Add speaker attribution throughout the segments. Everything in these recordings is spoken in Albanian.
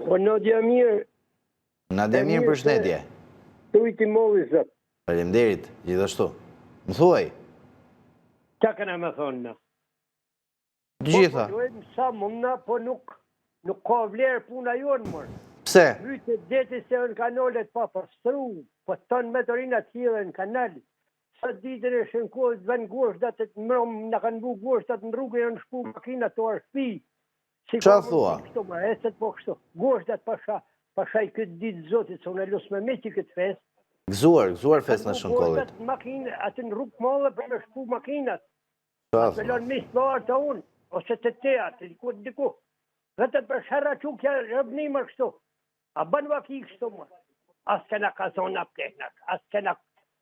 Speaker 1: Po Nadia mirë.
Speaker 2: Nadia mirë, përshëndetje.
Speaker 1: Tujti molli zot.
Speaker 2: Faleminderit, gjithashtu. Më thuaj.
Speaker 1: Qa këna me thonë na?
Speaker 2: Të gjitha.
Speaker 1: Po dojmë sa mundna, po nuk ka vlerë puna jonë mërë.
Speaker 2: Pse?
Speaker 1: Myte deti se në kanalet pa pastru, po tonë metorinat tjile në kanal. Sa ditër e shënkohet ven goshtat e të mërëm, në kanë bu goshtat në rrugë e në shku makinat të arshpi.
Speaker 2: Qa thua?
Speaker 1: Goshtat pashaj këtë ditë zotit, se unë e lusë me meqi këtë fest.
Speaker 2: Gëzuar fest në Shënkollit.
Speaker 1: Goshtat makinë, atë në rrugë mëllë për në shku makinat.
Speaker 2: Qa
Speaker 1: Atë
Speaker 2: thua?
Speaker 1: lënë misë larë të unë, ose të teja, të diku. Vetëm për shara që kja rëbnimër kështu. A banë vaki kështu më. Asë kena ka zona plehnak, asë kena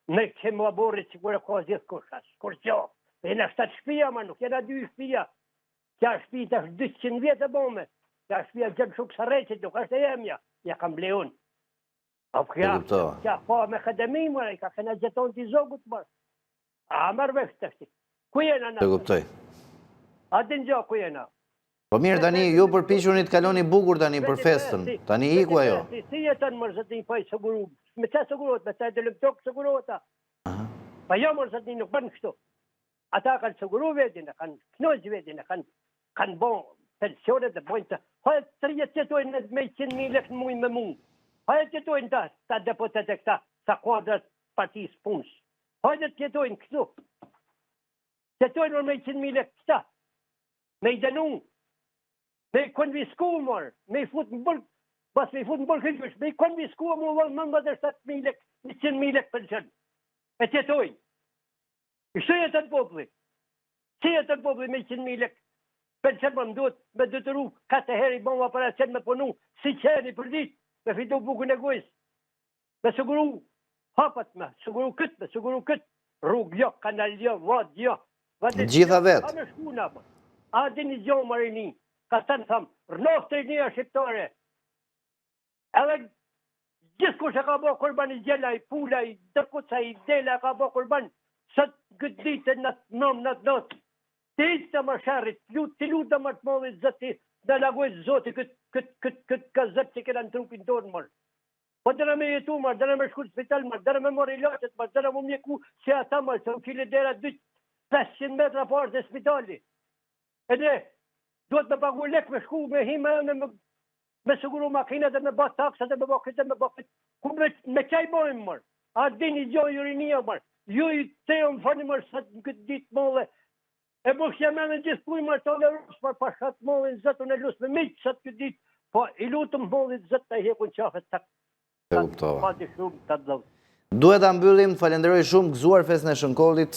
Speaker 1: me këmë laborit që kërë ka zhjith kushas. Kur që, e në 7 shpia ma nuk, jena 2 shpia. Kja shpi të është 200 vjetë e bome. Kja shpia gjemë shukë së reqit, nuk është e jemja. Ja kam bleun. A kja pa me akademi mërë, ka kena gjeton t'i zogut mërë. A mërë vesh të shti. Ku jena në?
Speaker 2: Të kuptoj.
Speaker 1: A din gjo ku jena?
Speaker 2: Po mirë, tani, ju përpishuni të kaloni bukur tani për festën. Tani iku ajo.
Speaker 1: Si jetën mërë zëtni pa i sëguru. Me të sëgurot, me të delëptok sëgurota. Pa jo mërë zëtni nuk bënë kështu. Ata kanë sëguru vedin, kanë knojtë vedin, kanë bon pensionet dhe bojnë të... Hajë të rjetë jetojnë në me 100.000 lek në mujnë me mund. Hajë të jetojnë ta deputet e këta, ta kuadrat partisë punës. Hajë të jetojnë kështu. Jetojnë me 100.000 lek këta. Me i denu, me i konvisku mërë, me i fut në bërë, pas me i fut në bërë këllësh, me i konvisku më më 7.000 lek, 100.000 lek pension. E të jetojnë. Kështu jetën populli. Si jetën populli me 100.000 lek? Pension më duhet me dëtëru 4 herë i bon operacion me punu, si qeni për dit, me fitu bukën e gojës. Me siguru hapat me siguru këtë, rrugë jo, kanal jo, vat jo.
Speaker 2: Gjitha vetë.
Speaker 1: A me shkuna, a di një gjohë marini, ka të në thamë, rënohë të një shqiptare. Edhe gjithë kush e ka bo kurban i gjela, i pula, i dërkuca, i dela ka bo kurban, sëtë këtë ditë në nëmë në të notë. Të itë të më shërrit, të lutë të më të mollit zëti, dhe lagojtë zoti këtë gazet që kena në trupin tonë mërë. Po dërë me jetu mërë, dërë me shku të spital mërë, dërë me mërë i lachet mërë, dërë me mjeku që ata mërë, se më kile dera 500 metra parë dhe spitali. E ne, duhet me pagu lek me shku, me hime, me siguru makinat dhe me bë taksat dhe me bë këtë, me bë këtë. Ku me qaj bojmë mërë? A dini gjohë jurinia mërë? Ju i te më fani mërë sa në këtë ditë molle. E bush jam e në gjithë pujë mërë të rusë për pashat mollin zëtën e lusë me miqë sa të këtë ditë. Po i lutëm mollit zëtë të hekun qafet të
Speaker 2: kuptova.
Speaker 1: pati shumë të dëllë.
Speaker 2: Duhet ta mbyllim, falenderoj shumë, gëzuar festën e Shënkollit.